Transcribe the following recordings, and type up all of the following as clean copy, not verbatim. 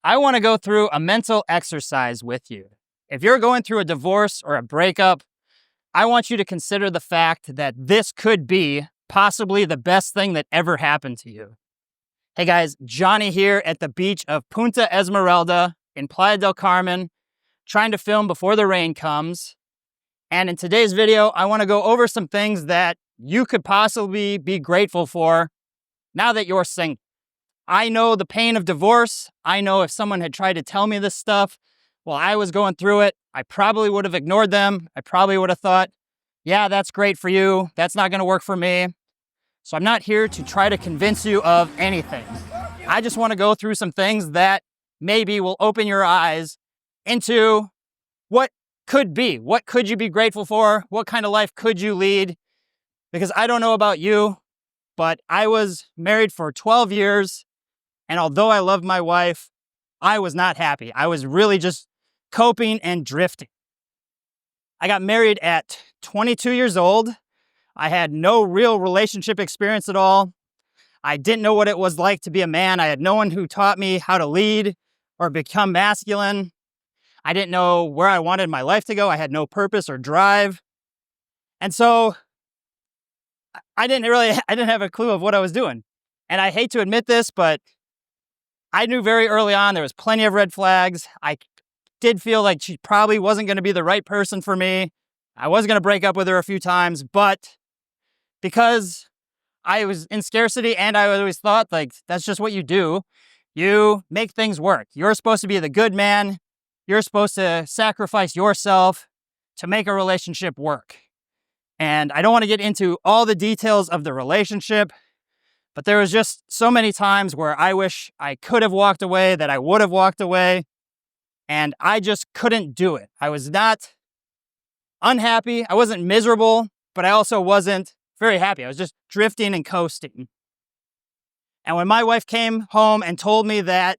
I want to go through a mental exercise with you. If you're going through a divorce or a breakup, I want you to consider the fact that this could be possibly the best thing that ever happened to you. Hey guys, Johnny here at the beach of Punta Esmeralda in Playa del Carmen, trying to film before the rain comes. And in today's video, I want to go over some things that you could possibly be grateful for now that you're single. I know the pain of divorce. I know if someone had tried to tell me this stuff while I was going through it, I probably would have ignored them. I probably would have thought, yeah, that's great for you. That's not going to work for me. So I'm not here to try to convince you of anything. I just want to go through some things that maybe will open your eyes into what could be. What could you be grateful for? What kind of life could you lead? Because I don't know about you, but I was married for 12 years. And although I loved my wife, I was not happy. I was really just coping and drifting. I got married at 22 years old. I had no real relationship experience at all. I didn't know what it was like to be a man. I had no one who taught me how to lead or become masculine. I didn't know where I wanted my life to go. I had no purpose or drive. And so I didn't have a clue of what I was doing. And I hate to admit this, but I knew very early on there was plenty of red flags. I did feel like she probably wasn't going to be the right person for me. I was going to break up with her a few times, but because I was in scarcity and I always thought like that's just what you do. You make things work. You're supposed to be the good man. You're supposed to sacrifice yourself to make a relationship work. And I don't want to get into all the details of the relationship, but there was just so many times where I wish I could have walked away, that I would have walked away, and I just couldn't do it. I was not unhappy. I wasn't miserable, but I also wasn't very happy. I was just drifting and coasting. And when my wife came home and told me that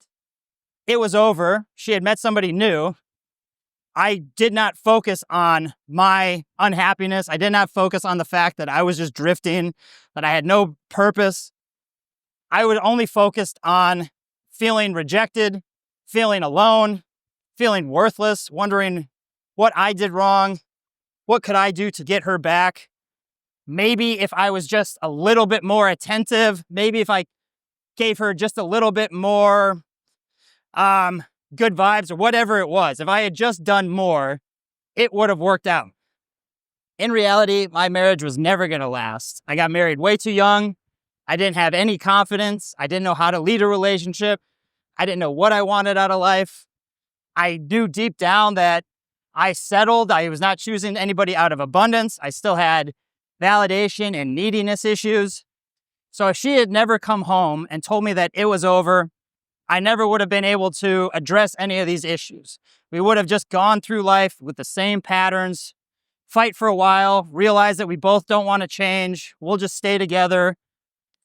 it was over, she had met somebody new, I did not focus on my unhappiness. I did not focus on the fact that I was just drifting, that I had no purpose. I would only focused on feeling rejected, feeling alone, feeling worthless, wondering what I did wrong, what could I do to get her back. Maybe if I was just a little bit more attentive, maybe if I gave her just a little bit more good vibes or whatever it was, if I had just done more, it would have worked out. In reality, my marriage was never going to last. I got married way too young. I didn't have any confidence. I didn't know how to lead a relationship. I didn't know what I wanted out of life. I knew deep down that I settled. I was not choosing anybody out of abundance. I still had validation and neediness issues. So if she had never come home and told me that it was over, I never would have been able to address any of these issues. We would have just gone through life with the same patterns, fight for a while, realize that we both don't want to change. We'll just stay together.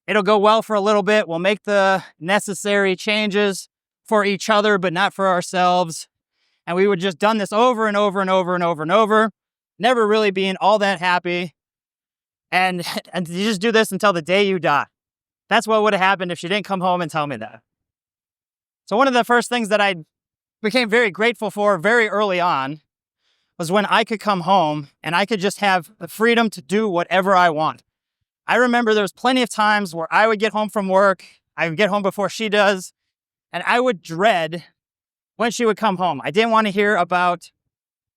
It'll go well for a little bit. We'll make the necessary changes for each other, but not for ourselves. And we would just done this over and over and over and over and over, never really being all that happy. And you just do this until the day you die. That's what would have happened if she didn't come home and tell me that. So one of the first things that I became very grateful for very early on was when I could come home and I could just have the freedom to do whatever I want. I remember there was plenty of times where I would get home from work, I would get home before she does, and I would dread when she would come home. I didn't want to hear about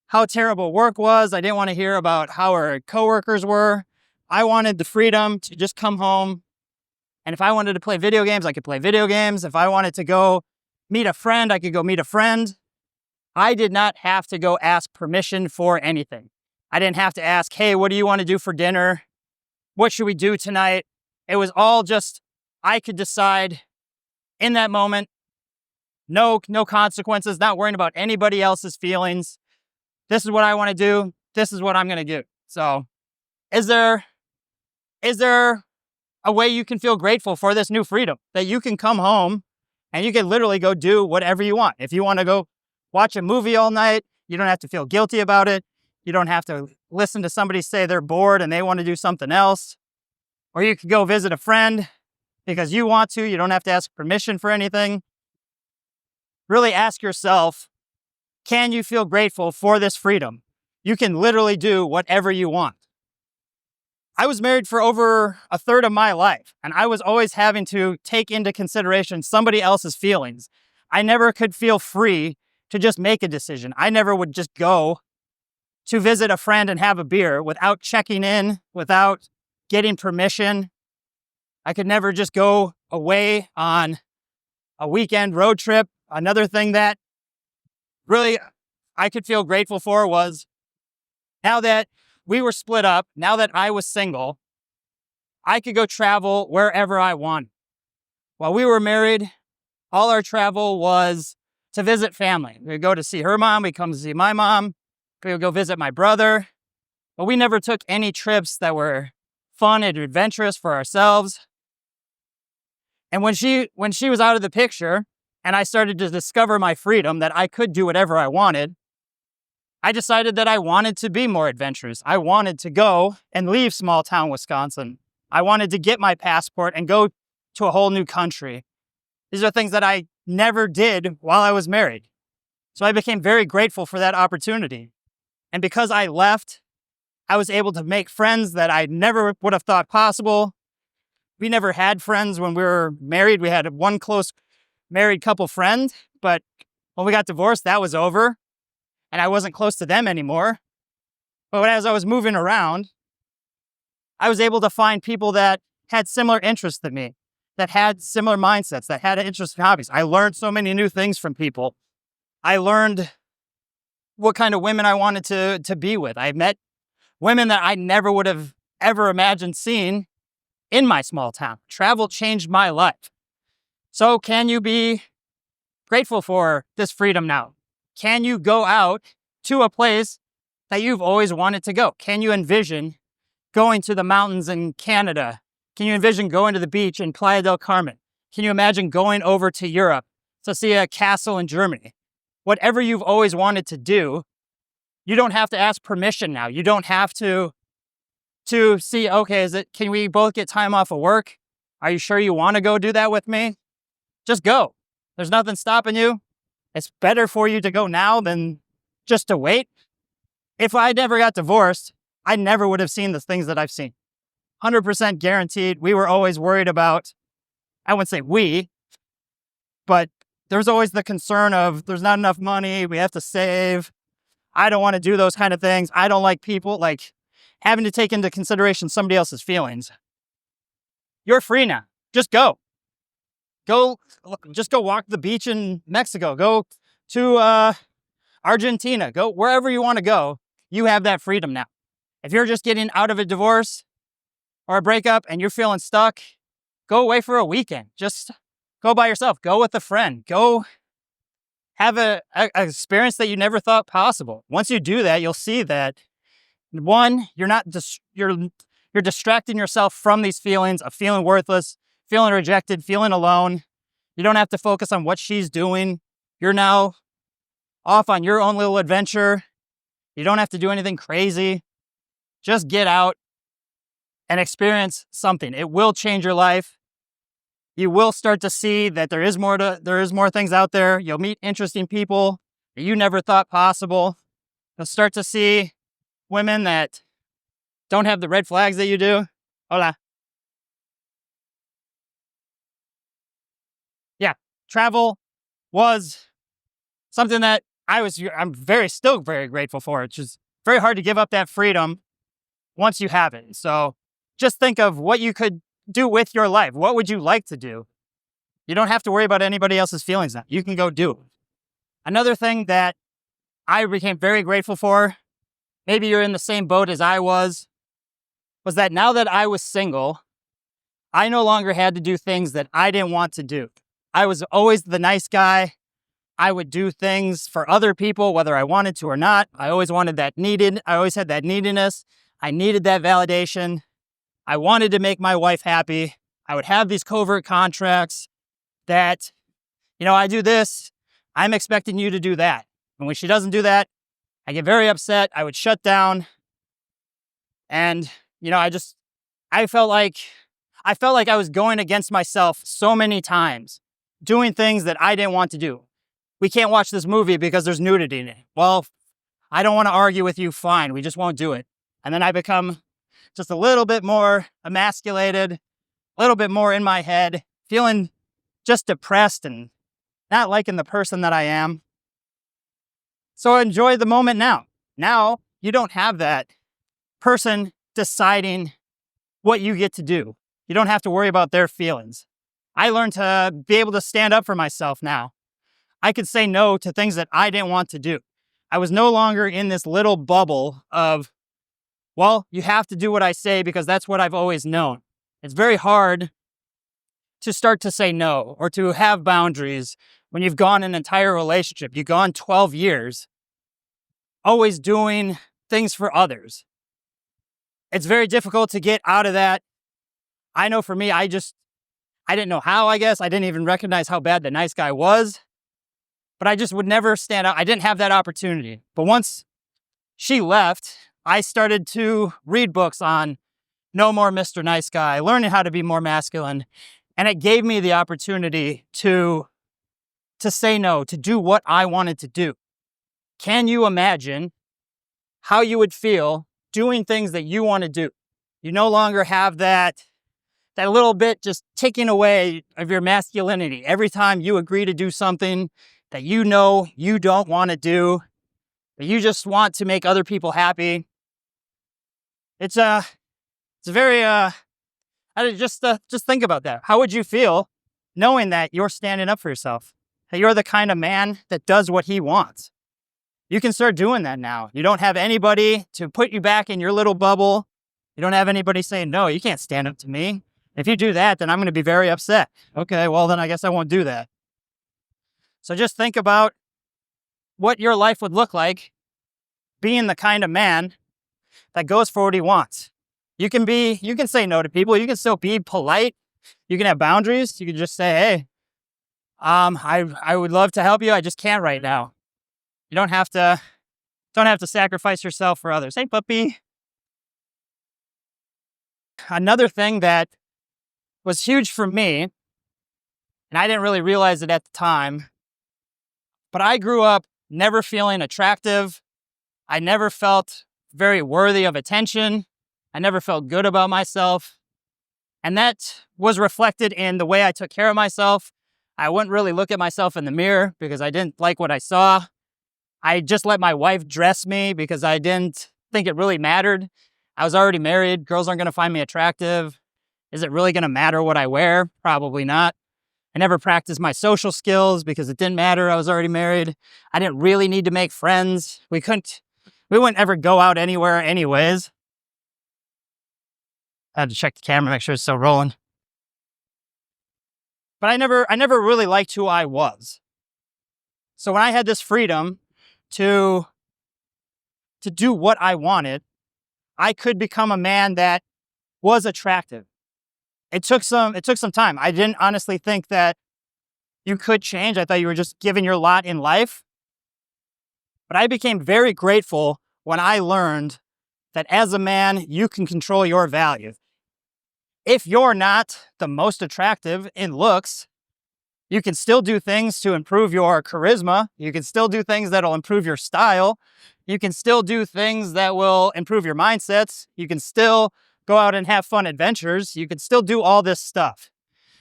how terrible work was. I didn't want to hear about how her coworkers were. I wanted the freedom to just come home. And if I wanted to play video games, I could play video games. If I wanted to go meet a friend, I could go meet a friend. I did not have to go ask permission for anything. I didn't have to ask, hey, what do you want to do for dinner? What should we do tonight? It was all just, I could decide in that moment. No consequences, not worrying about anybody else's feelings. This is what I want to do. This is what I'm going to do. So is there a way you can feel grateful for this new freedom? That you can come home and you can literally go do whatever you want. If you want to go watch a movie all night, you don't have to feel guilty about it. You don't have to listen to somebody say they're bored and they want to do something else. Or you could go visit a friend because you want to. You don't have to ask permission for anything. really ask yourself, can you feel grateful for this freedom? You can literally do whatever you want. I was married for over a third of my life, and I was always having to take into consideration somebody else's feelings. I never could feel free to just make a decision. I never would just go to visit a friend and have a beer without checking in, without getting permission. I could never just go away on a weekend road trip. Another thing that really I could feel grateful for was now that we were split up, now that I was single, I could go travel wherever I want. While we were married, all our travel was to visit family. We'd go to see her mom, we'd come to see my mom, we would go visit my brother, but we never took any trips that were fun and adventurous for ourselves. And when she was out of the picture and I started to discover my freedom that I could do whatever I wanted, I decided that I wanted to be more adventurous. I wanted to go and leave small town Wisconsin. I wanted to get my passport and go to a whole new country. These are things that I never did while I was married. So I became very grateful for that opportunity. And because I left, I was able to make friends that I never would have thought possible. We never had friends when we were married. We had one close married couple friend, but when we got divorced, that was over. And I wasn't close to them anymore. But as I was moving around, I was able to find people that had similar interests than me, that had similar mindsets, that had interests in hobbies. I learned so many new things from people. I learned what kind of women I wanted to be with. I met women that I never would have ever imagined seeing in my small town. Travel changed my life. So can you be grateful for this freedom now? Can you go out to a place that you've always wanted to go? Can you envision going to the mountains in Canada? Can you envision going to the beach in Playa del Carmen? Can you imagine going over to Europe to see a castle in Germany? Whatever you've always wanted to do, you don't have to ask permission now. You don't have to see, okay, can we both get time off of work? Are you sure you want to go do that with me? Just go. There's nothing stopping you. It's better for you to go now than just to wait. If I never got divorced, I never would have seen the things that I've seen. 100% guaranteed. We were always worried about, I wouldn't say we, but there's always the concern of there's not enough money. We have to save. I don't want to do those kind of things. I don't like people like having to take into consideration somebody else's feelings. You're free now. Just go. Just go walk the beach in Mexico. Go to Argentina. Go wherever you want to go. You have that freedom now. If you're just getting out of a divorce or a breakup and you're feeling stuck, go away for a weekend. Just go by yourself. Go with a friend. Go have a experience that you never thought possible. Once you do that, you'll see that one, you're distracting yourself from these feelings of feeling worthless, feeling rejected, feeling alone. You don't have to focus on what she's doing. You're now off on your own little adventure. You don't have to do anything crazy. Just get out and experience something. It will change your life. You will start to see that there is more things out there. You'll meet interesting people that you never thought possible. You'll start to see women that don't have the red flags that you do. Hola. Yeah, travel was something that I'm still very grateful for. It's just very hard to give up that freedom once you have it. So just think of what you could do with your life. What would you like to do? You don't have to worry about anybody else's feelings now. You can go do it. Another thing that I became very grateful for, maybe you're in the same boat as I was that now that I was single, I no longer had to do things that I didn't want to do. I was always the nice guy. I would do things for other people, whether I wanted to or not. I always had that neediness. I needed that validation. I wanted to make my wife happy. I would have these covert contracts that, I do this, I'm expecting you to do that. And when she doesn't do that, I get very upset. I would shut down. And, I felt like I was going against myself so many times, doing things that I didn't want to do. we can't watch this movie because there's nudity in it. Well, I don't want to argue with you. Fine. We just won't do it. And then I become just a little bit more emasculated, a little bit more in my head, feeling just depressed and not liking the person that I am. So enjoy the moment now. Now you don't have that person deciding what you get to do. You don't have to worry about their feelings. I learned to be able to stand up for myself now. I could say no to things that I didn't want to do. I was no longer in this little bubble of, well, you have to do what I say because that's what I've always known. It's very hard to start to say no or to have boundaries when you've gone an entire relationship. You've gone 12 years always doing things for others. It's very difficult to get out of that. I know for me, I didn't know how, I guess. I didn't even recognize how bad the nice guy was. But I just would never stand out. I didn't have that opportunity. But once she left, I started to read books on no more Mr. Nice Guy, learning how to be more masculine. And it gave me the opportunity to say no, to do what I wanted to do. Can you imagine how you would feel doing things that you want to do? You no longer have that little bit just ticking away of your masculinity. Every time you agree to do something that you know you don't want to do, that you just want to make other people happy. It's very, just think about that. How would you feel knowing that you're standing up for yourself? That you're the kind of man that does what he wants. You can start doing that now. You don't have anybody to put you back in your little bubble. You don't have anybody saying, no, you can't stand up to me. If you do that, then I'm going to be very upset. Okay, well, then I guess I won't do that. So just think about what your life would look like being the kind of man that goes for what he wants. You can say no to people. You can still be polite. You can have boundaries. You can just say, hey, I would love to help you. I just can't right now. You don't have to sacrifice yourself for others. Hey, puppy. Another thing that was huge for me, and I didn't really realize it at the time, but I grew up never feeling attractive. I never felt very worthy of attention. I never felt good about myself. And that was reflected in the way I took care of myself. I wouldn't really look at myself in the mirror because I didn't like what I saw. I just let my wife dress me because I didn't think it really mattered. I was already married. Girls aren't going to find me attractive. Is it really going to matter what I wear? Probably not. I never practiced my social skills because it didn't matter. I was already married. I didn't really need to make friends. We wouldn't ever go out anywhere anyways. I had to check the camera, make sure it's still rolling. But I never really liked who I was. So when I had this freedom to do what I wanted, I could become a man that was attractive. It took some time. I didn't honestly think that you could change. I thought you were just given your lot in life. But I became very grateful when I learned that as a man, you can control your value. If you're not the most attractive in looks, you can still do things to improve your charisma. You can still do things that'll improve your style. You can still do things that will improve your mindsets. You can still go out and have fun adventures. You can still do all this stuff.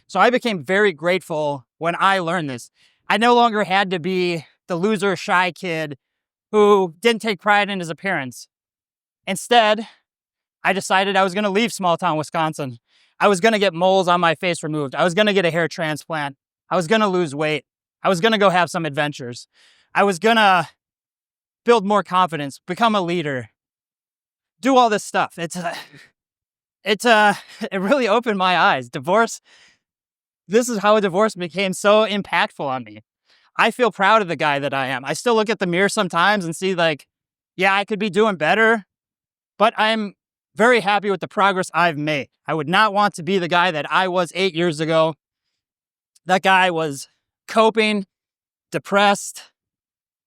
So I became very grateful when I learned this. I no longer had to be the loser, shy kid who didn't take pride in his appearance. Instead, I decided I was going to leave small town Wisconsin. I was going to get moles on my face removed. I was going to get a hair transplant. I was going to lose weight. I was going to go have some adventures. I was going to build more confidence, become a leader, do all this stuff. It really opened my eyes. Divorce, this is how a divorce became so impactful on me. I feel proud of the guy that I am. I still look at the mirror sometimes and see yeah, I could be doing better, but I'm very happy with the progress I've made. I would not want to be the guy that I was 8 years ago. That guy was coping, depressed,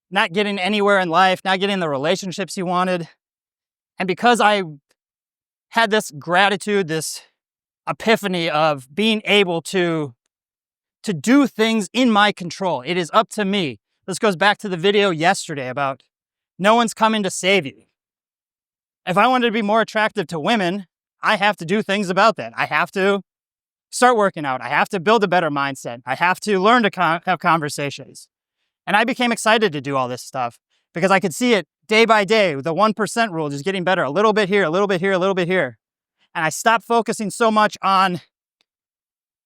not getting anywhere in life, not getting the relationships he wanted. And because I had this gratitude, this epiphany of being able to do things in my control, it is up to me. This goes back to the video yesterday about no one's coming to save you. If I wanted to be more attractive to women, I have to do things about that. I have to start working out. I have to build a better mindset. I have to learn to have conversations. And I became excited to do all this stuff because I could see it day by day, the 1% rule, just getting better, a little bit here, a little bit here, a little bit here. And I stopped focusing so much on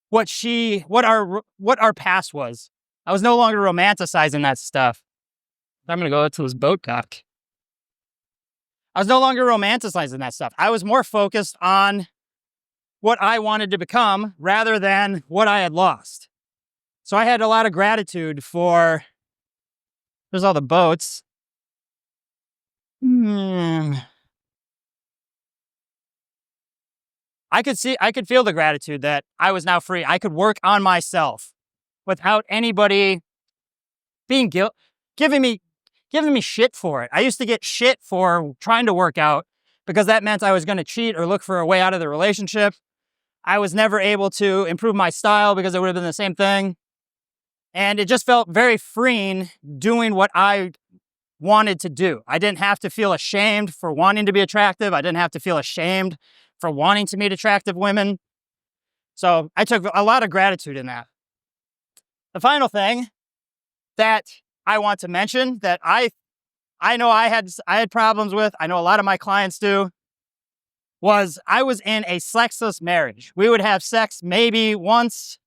what our past was. I was no longer romanticizing that stuff. I'm gonna go to this boat dock. I was no longer romanticizing that stuff. I was more focused on what I wanted to become rather than what I had lost. So I had a lot of gratitude for, there's all the boats. I could feel the gratitude that I was now free. I could work on myself without anybody being giving me shit for it. I used to get shit for trying to work out because that meant I was going to cheat or look for a way out of the relationship. I was never able to improve my style because it would have been the same thing. And it just felt very freeing doing what I wanted to do. I didn't have to feel ashamed for wanting to be attractive. I didn't have to feel ashamed for wanting to meet attractive women. So I took a lot of gratitude in that. The final thing that I want to mention that I know I had problems with, I know a lot of my clients do, was I was in a sexless marriage. We would have sex maybe once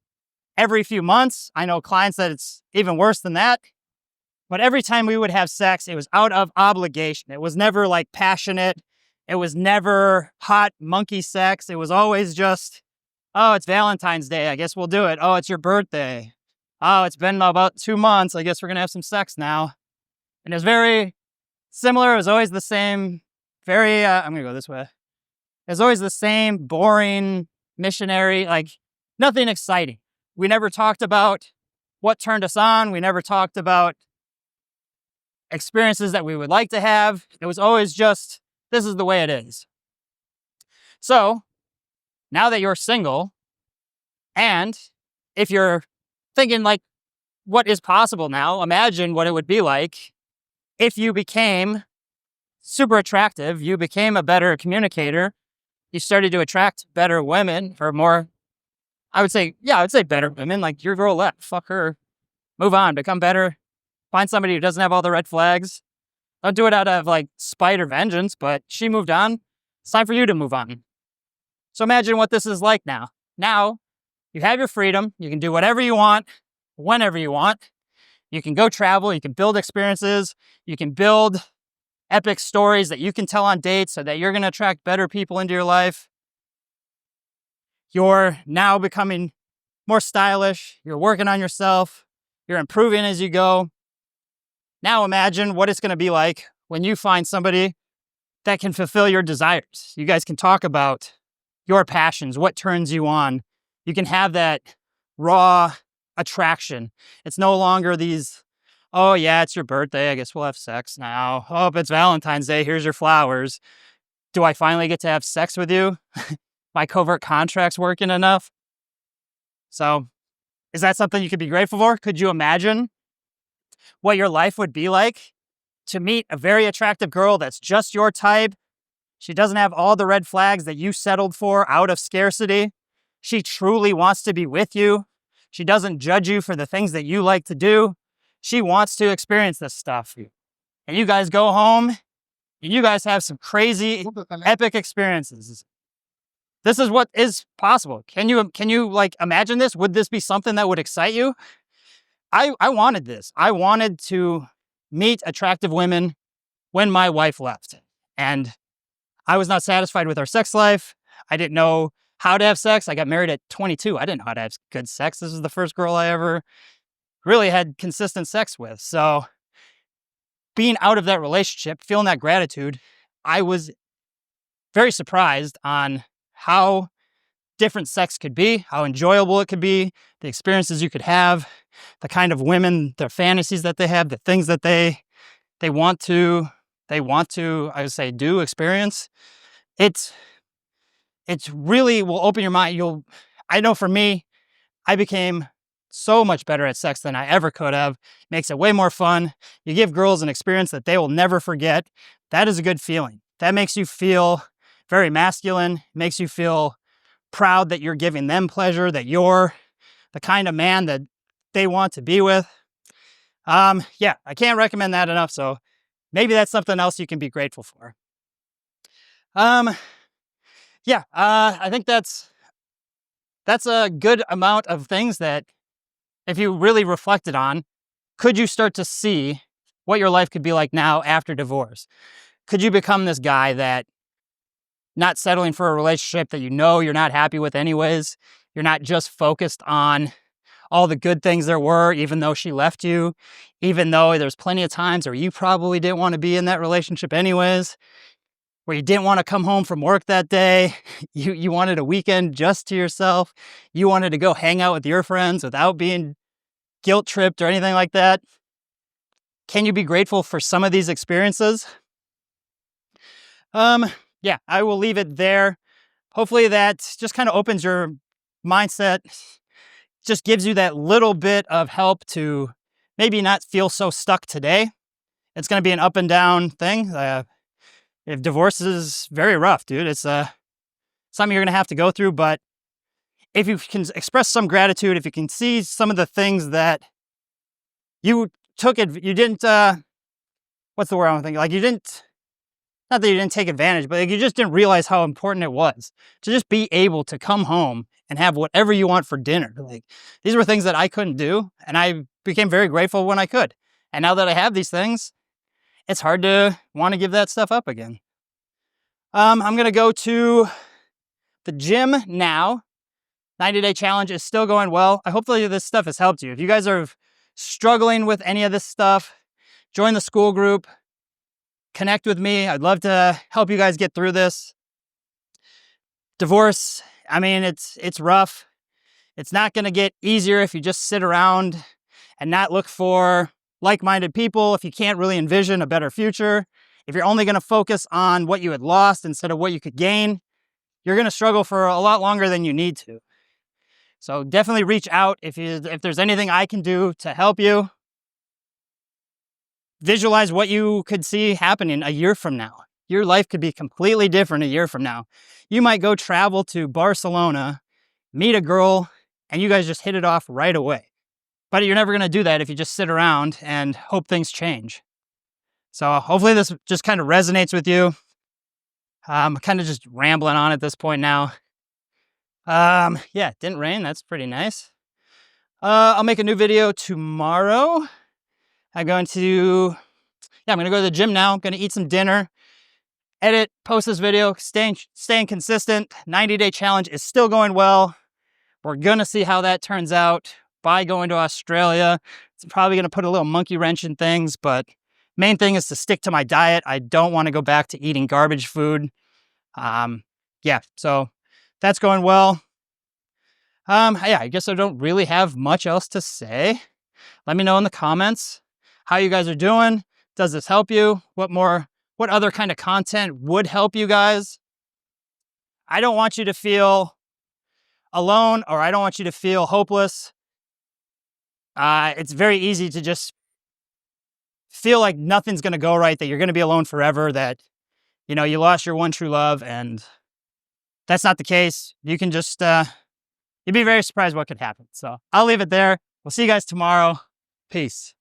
every few months. I know clients that it's even worse than that. But every time we would have sex, it was out of obligation. It was never like passionate. It was never hot monkey sex. It was always just, oh, it's Valentine's Day. I guess we'll do it. Oh, it's your birthday. Oh, it's been about 2 months. I guess we're going to have some sex now. And it was very similar. It was always the same, I'm going to go this way. It was always the same boring missionary, like nothing exciting. We never talked about what turned us on. We never talked about experiences that we would like to have. It was always just, this is the way it is. So now that you're single, and if you're thinking like, what is possible now? Imagine what it would be like if you became super attractive, you became a better communicator, you started to attract better women or more, I would say better women, like your girl left, fuck her, move on, become better, find somebody who doesn't have all the red flags. Don't do it out of like spite or vengeance, but she moved on. It's time for you to move on. So imagine what this is like now. Now you have your freedom. You can do whatever you want, whenever you want. You can go travel. You can build experiences. You can build epic stories that you can tell on dates so that you're going to attract better people into your life. You're now becoming more stylish. You're working on yourself. You're improving as you go. Now imagine what it's going to be like when you find somebody that can fulfill your desires. You guys can talk about your passions, what turns you on. You can have that raw attraction. It's no longer these, oh yeah, it's your birthday, I guess we'll have sex now. Oh, it's Valentine's Day, here's your flowers. Do I finally get to have sex with you? My covert contract's working enough? So, is that something you could be grateful for? Could you imagine what your life would be like to meet a very attractive girl that's just your type? She doesn't have all the red flags that you settled for out of scarcity. She truly wants to be with you. She doesn't judge you for the things that you like to do. She wants to experience this stuff. And you guys go home and you guys have some crazy, epic experiences. This is what is possible. Can you like imagine this? Would this be something that would excite you? I wanted this. I wanted to meet attractive women when my wife left. And I was not satisfied with our sex life. I didn't know how to have sex. I got married at 22. I didn't know how to have good sex. This was the first girl I ever really had consistent sex with. So being out of that relationship, feeling that gratitude, I was very surprised on how different sex could be, how enjoyable it could be, the experiences you could have, the kind of women, their fantasies that they have, the things that they want to, I would say, experience. It's really will open your mind. I know for me, I became so much better at sex than I ever could have. Makes it way more fun. You give girls an experience that they will never forget. That is a good feeling. That makes you feel very masculine, makes you feel proud that you're giving them pleasure, that you're the kind of man that they want to be with. Yeah, I can't recommend that enough. So maybe that's something else you can be grateful for. Yeah, I think that's a good amount of things that if you really reflected on, could you start to see what your life could be like now after divorce? Could you become this guy that not settling for a relationship that you know you're not happy with anyways? You're not just focused on all the good things there were, even though she left you, even though there's plenty of times where you probably didn't want to be in that relationship anyways, where you didn't want to come home from work that day. You wanted a weekend just to yourself. You wanted to go hang out with your friends without being guilt tripped or anything like that. Can you be grateful for some of these experiences? Yeah, I will leave it there. Hopefully that just kind of opens your mindset, just gives you that little bit of help to maybe not feel so stuck today. It's going to be an up and down thing. If divorce is very rough, dude, it's something you're going to have to go through. But if you can express some gratitude, if you can see some of the things that you didn't, what's the word I'm thinking? Like you didn't, not that you didn't take advantage, but like you just didn't realize how important it was to just be able to come home and have whatever you want for dinner. Like these were things that I couldn't do, and I became very grateful when I could. And now that I have these things, it's hard to want to give that stuff up again. I'm gonna go to the gym now. 90-day challenge is still going well. Hopefully this stuff has helped you. If you guys are struggling with any of this stuff, join the school group, connect with me. I'd love to help you guys get through this. Divorce, I mean, it's rough. It's not going to get easier if you just sit around and not look for like-minded people, if you can't really envision a better future. If you're only going to focus on what you had lost instead of what you could gain, you're going to struggle for a lot longer than you need to. So definitely reach out if there's anything I can do to help you. Visualize what you could see happening a year from now. Your life could be completely different a year from now. You might go travel to Barcelona, meet a girl, and you guys just hit it off right away. But you're never going to do that if you just sit around and hope things change. So hopefully this just kind of resonates with you. I'm kind of just rambling on at this point now. Yeah, it didn't rain. That's pretty nice. I'll make a new video tomorrow. I'm going to go to the gym now. I'm going to eat some dinner, edit, post this video, staying consistent. 90-day challenge is still going well. We're going to see how that turns out by going to Australia. It's probably going to put a little monkey wrench in things, but main thing is to stick to my diet. I don't want to go back to eating garbage food. Yeah, so that's going well. Yeah, I guess I don't really have much else to say. Let me know in the comments how you guys are doing. Does this help you? What other kind of content would help you guys? I don't want you to feel alone, or I don't want you to feel hopeless. It's very easy to just feel like nothing's going to go right, that you're going to be alone forever, that, you know, you lost your one true love, and that's not the case. You can just, you'd be very surprised what could happen. So I'll leave it there. We'll see you guys tomorrow. Peace.